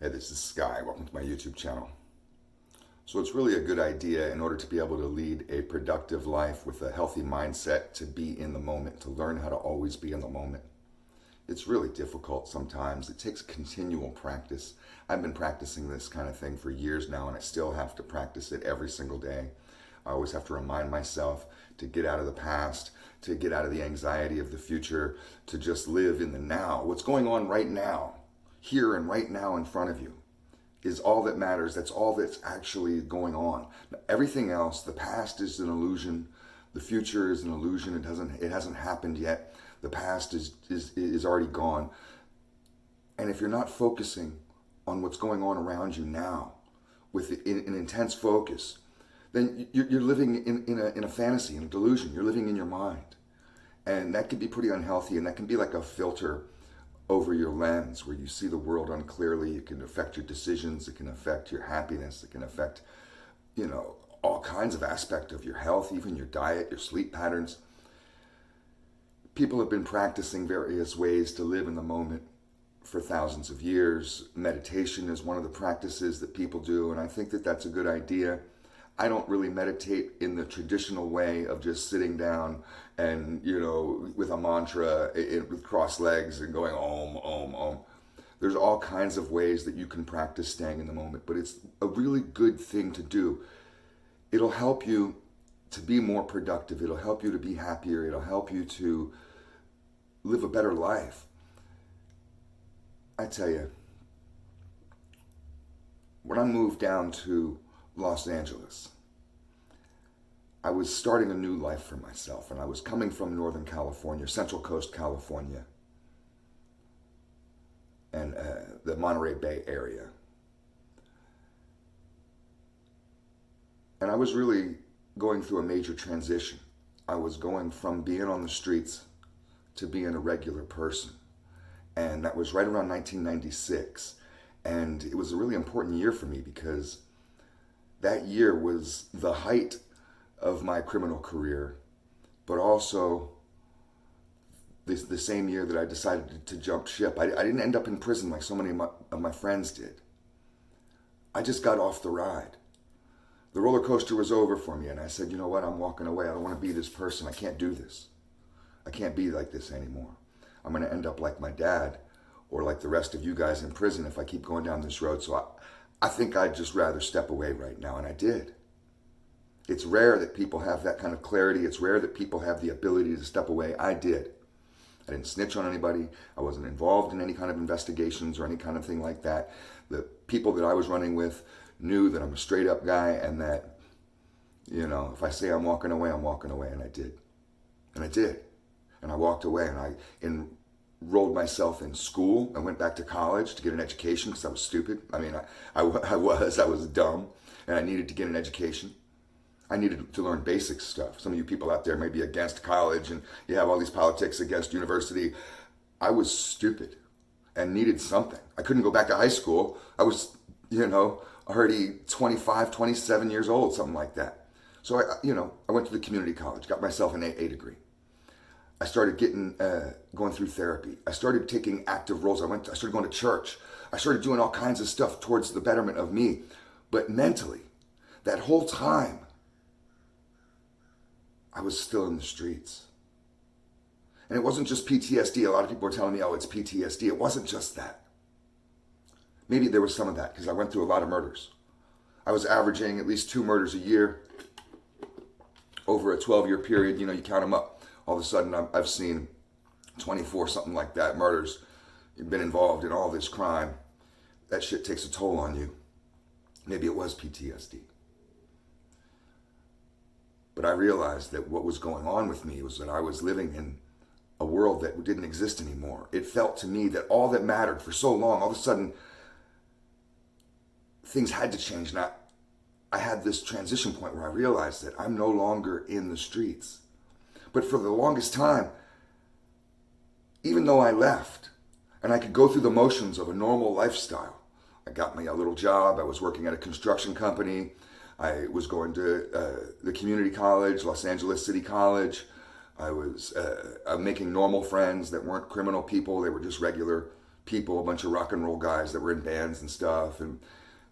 Hey, this is Sky. Welcome to my YouTube channel. So it's really a good idea in order to be able to lead a productive life with a healthy mindset to be in the moment, to learn how to always be in the moment. It's really difficult sometimes. It takes continual practice. I've been practicing this kind of thing for years now, and I still have to practice it every single day. I always have to remind myself to get out of the past, to get out of the anxiety of the future, to just live in the now. What's going on right now, here and right now in front of you, is all that matters. That's all that's actually going on. Everything else, the past is an illusion. The future is an illusion. It hasn't happened yet. The past is already gone. And if you're not focusing on what's going on around you now with an intense focus, then you're living in a fantasy, in a delusion. You're living in your mind. And that can be pretty unhealthy, and that can be like a filter over your lens where you see the world unclearly. It can affect your decisions. It can affect your happiness. It can affect, all kinds of aspects of your health, even your diet, your sleep patterns. People have been practicing various ways to live in the moment for thousands of years. Meditation is one of the practices that people do, and I think that that's a good idea. I don't really meditate in the traditional way of just sitting down and, with a mantra with crossed legs and going om, om, om. There's all kinds of ways that you can practice staying in the moment, but it's a really good thing to do. It'll help you to be more productive. It'll help you to be happier. It'll help you to live a better life. I tell you, when I moved down to Los Angeles, I was starting a new life for myself, and I was coming from Northern California, Central Coast, California, and the Monterey Bay area. And I was really going through a major transition. I was going from being on the streets to being a regular person. And that was right around 1996. And it was a really important year for me because that year was the height of my criminal career, but also the same year that I decided to jump ship. I didn't end up in prison like so many of my friends did. I just got off the ride. The roller coaster was over for me, and I said, you know what, I'm walking away. I don't want to be this person. I can't do this. I can't be like this anymore. I'm going to end up like my dad or like the rest of you guys in prison if I keep going down this road. So I think I'd just rather step away right now, and I did. It's rare that people have that kind of clarity. It's rare that people have the ability to step away. I did. I didn't snitch on anybody. I wasn't involved in any kind of investigations or any kind of thing like that. The people that I was running with knew that I'm a straight up guy, and that, if I say I'm walking away, and I did. And I did. And I walked away, and I enrolled myself in school. I went back to college to get an education because I was stupid. I was dumb, and I needed to get an education. I needed to learn basic stuff. Some of you people out there may be against college and you have all these politics against university. I was stupid and needed something. I couldn't go back to high school. I was, already 25, 27 years old, something like that. So I went to the community college, got myself an AA degree. I started going through therapy. I started taking active roles. I started going to church. I started doing all kinds of stuff towards the betterment of me. But mentally, that whole time, I was still in the streets. And it wasn't just PTSD. A lot of people were telling me, oh, it's PTSD. It wasn't just that. Maybe there was some of that because I went through a lot of murders. I was averaging at least 2 murders a year over a 12-year period. You count them up. All of a sudden, I've seen 24, something like that, murders. You've been involved in all this crime. That shit takes a toll on you. Maybe it was PTSD. But I realized that what was going on with me was that I was living in a world that didn't exist anymore. It felt to me that all that mattered for so long, all of a sudden, things had to change. And I had this transition point where I realized that I'm no longer in the streets. But for the longest time, even though I left and I could go through the motions of a normal lifestyle, I got me a little job. I was working at a construction company. I was going to the community college, Los Angeles City College. I was making normal friends that weren't criminal people. They were just regular people, a bunch of rock and roll guys that were in bands and stuff, and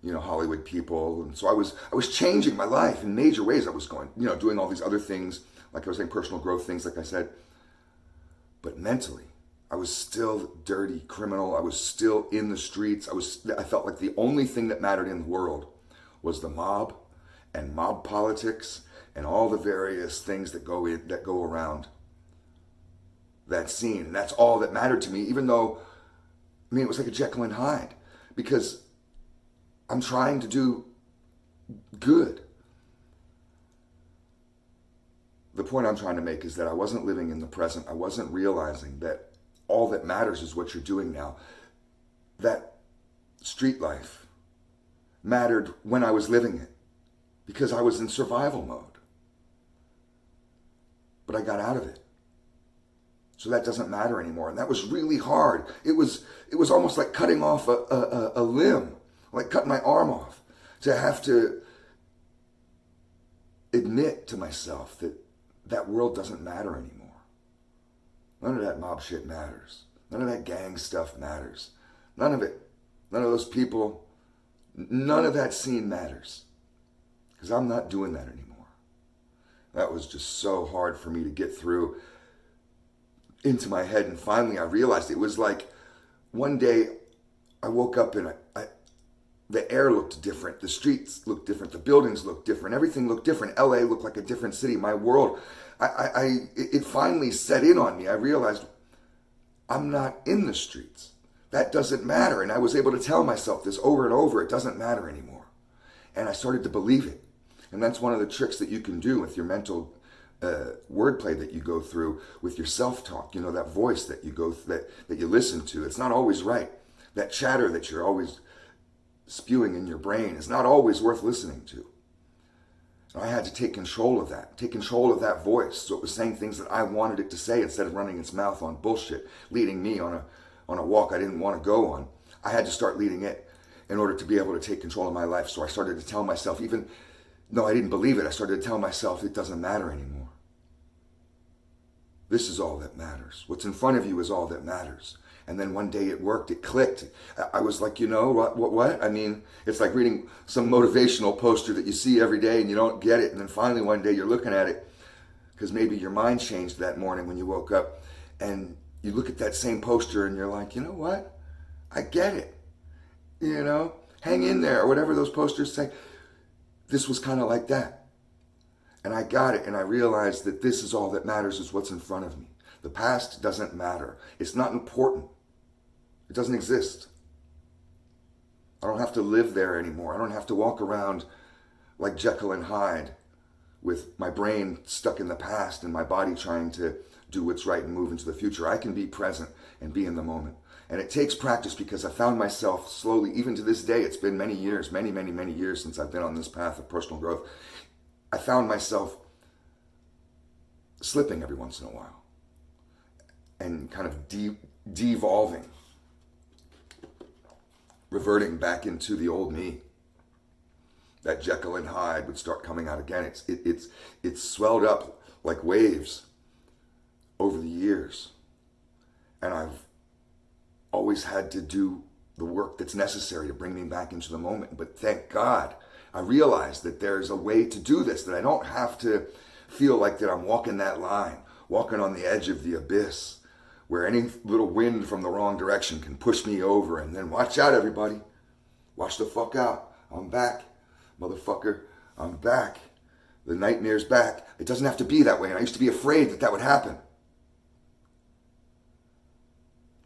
Hollywood people. And so I was changing my life in major ways. I was going, doing all these other things, like I was saying, personal growth things, like I said. But mentally, I was still dirty criminal. I was still in the streets. I felt like the only thing that mattered in the world was the mob and mob politics and all the various things that go around that scene. And that's all that mattered to me, even though, it was like a Jekyll and Hyde, because I'm trying to do good. The point I'm trying to make is that I wasn't living in the present. I wasn't realizing that all that matters is what you're doing now. That street life mattered when I was living it, because I was in survival mode. But I got out of it. So that doesn't matter anymore. And that was really hard. It was almost like cutting off a limb, like cutting my arm off, to have to admit to myself that that world doesn't matter anymore. None of that mob shit matters. None of that gang stuff matters. None of it. None of those people. None of that scene matters. Because I'm not doing that anymore. That was just so hard for me to get through into my head. And finally I realized it was like one day I woke up and the air looked different. The streets looked different. The buildings looked different. Everything looked different. LA looked like a different city. My world, it finally set in on me. I realized I'm not in the streets. That doesn't matter. And I was able to tell myself this over and over. It doesn't matter anymore. And I started to believe it. And that's one of the tricks that you can do with your mental wordplay that you go through, with your self-talk, that voice that you that you listen to. It's not always right. That chatter that you're always spewing in your brain is not always worth listening to. And I had to take control of that voice, so it was saying things that I wanted it to say instead of running its mouth on bullshit, leading me on a walk I didn't want to go on. I had to start leading it in order to be able to take control of my life. So I started to tell myself, even though I didn't believe it, I started to tell myself it doesn't matter anymore. This is all that matters. What's in front of you is all that matters. And then one day it worked, it clicked. I was like, what? It's like reading some motivational poster that you see every day and you don't get it. And then finally one day you're looking at it because maybe your mind changed that morning when you woke up, and you look at that same poster and you're like, you know what? I get it. Hang in there, or whatever those posters say. This was kind of like that. And I got it, and I realized that this is all that matters, is what's in front of me. The past doesn't matter. It's not important. It doesn't exist. I don't have to live there anymore. I don't have to walk around like Jekyll and Hyde with my brain stuck in the past and my body trying to do what's right and move into the future. I can be present and be in the moment. And it takes practice, because I found myself slowly, even to this day, it's been many years, many, many, many years since I've been on this path of personal growth. I found myself slipping every once in a while and kind of devolving, reverting back into the old me. That Jekyll and Hyde would start coming out again. It's swelled up like waves over the years. And I've always had to do the work that's necessary to bring me back into the moment. But thank God, I realized that there's a way to do this, that I don't have to feel like that I'm walking that line, walking on the edge of the abyss, where any little wind from the wrong direction can push me over, and then watch out, everybody. Watch the fuck out. I'm back, motherfucker. I'm back. The nightmare's back. It doesn't have to be that way, and I used to be afraid that would happen.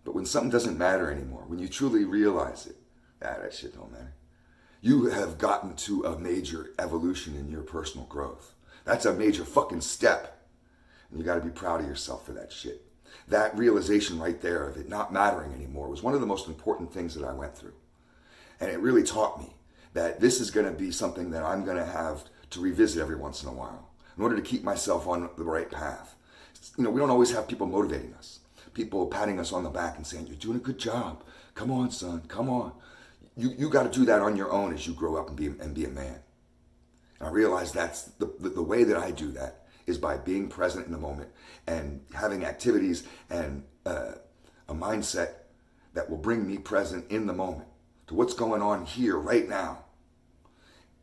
But when something doesn't matter anymore, when you truly realize it, that shit don't matter. You have gotten to a major evolution in your personal growth. That's a major fucking step. And you got to be proud of yourself for that shit. That realization right there of it not mattering anymore was one of the most important things that I went through. And it really taught me that this is going to be something that I'm going to have to revisit every once in a while in order to keep myself on the right path. We don't always have people motivating us, people patting us on the back and saying, you're doing a good job. Come on, son, come on. You got to do that on your own as you grow up and be a man. And I realize that's the way that I do that is by being present in the moment and having activities and a mindset that will bring me present in the moment to what's going on here right now.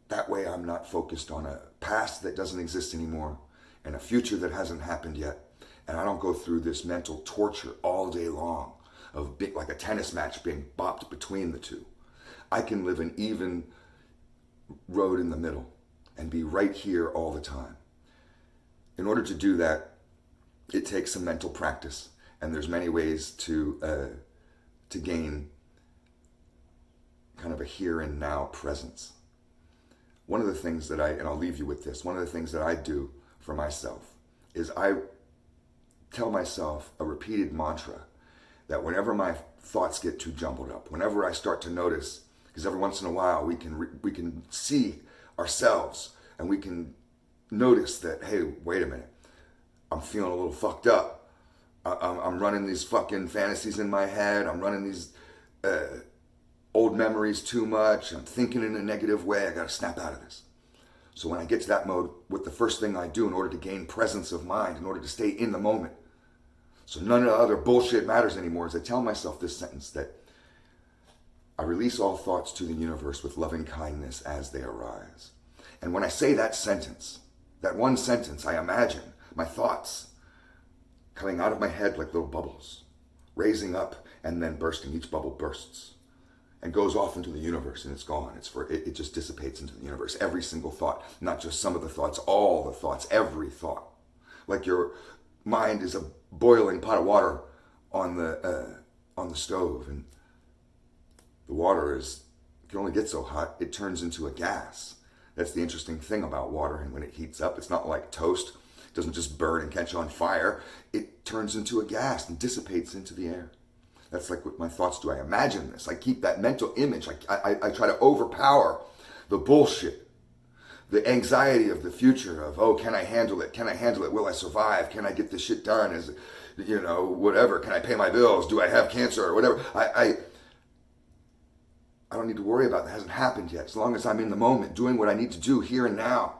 That way I'm not focused on a past that doesn't exist anymore and a future that hasn't happened yet. And I don't go through this mental torture all day long of like a tennis match being bopped between the two. I can live an even road in the middle and be right here all the time. In order to do that, it takes some mental practice, and there's many ways to gain kind of a here and now presence. One of the things that and I'll leave you with this, one of the things that I do for myself is I tell myself a repeated mantra that whenever my thoughts get too jumbled up, whenever I start to notice, because every once in a while we can see ourselves and we can notice that, hey, wait a minute, I'm feeling a little fucked up. I'm running these fucking fantasies in my head. I'm running these old memories too much. I'm thinking in a negative way. I got to snap out of this. So when I get to that mode, what the first thing I do in order to gain presence of mind, in order to stay in the moment, so none of the other bullshit matters anymore, is I tell myself this sentence that I release all thoughts to the universe with loving kindness as they arise. And when I say that sentence, that one sentence, I imagine my thoughts coming out of my head like little bubbles, raising up and then bursting. Each bubble bursts and goes off into the universe, and it's gone. It just dissipates into the universe. Every single thought, not just some of the thoughts, all the thoughts, every thought. Like your mind is a boiling pot of water on the stove, and the water can only get so hot, it turns into a gas. That's the interesting thing about water, and when it heats up, it's not like toast. It doesn't just burn and catch on fire. It turns into a gas and dissipates into the air. That's like what my thoughts do. I imagine this. I keep that mental image. I try to overpower the bullshit, the anxiety of the future of, oh, can I handle it? Can I handle it? Will I survive? Can I get this shit done? Whatever. Can I pay my bills? Do I have cancer or whatever? I don't need to worry about that. It hasn't happened yet. As long as I'm in the moment, doing what I need to do here and now,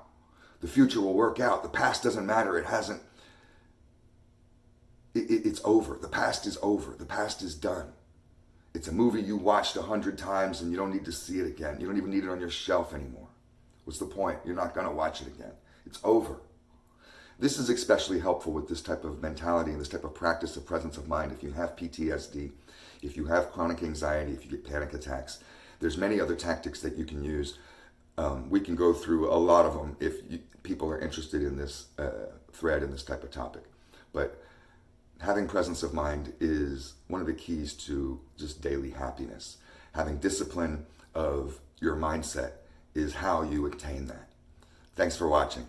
the future will work out. The past doesn't matter. It hasn't. It's over. The past is over. The past is done. It's a movie you watched 100 times and you don't need to see it again. You don't even need it on your shelf anymore. What's the point? You're not going to watch it again. It's over. This is especially helpful with this type of mentality and this type of practice of presence of mind. If you have PTSD, if you have chronic anxiety, if you get panic attacks, there's many other tactics that you can use. We can go through a lot of them if people are interested in this thread and this type of topic. But having presence of mind is one of the keys to just daily happiness. Having discipline of your mindset is how you attain that. Thanks for watching.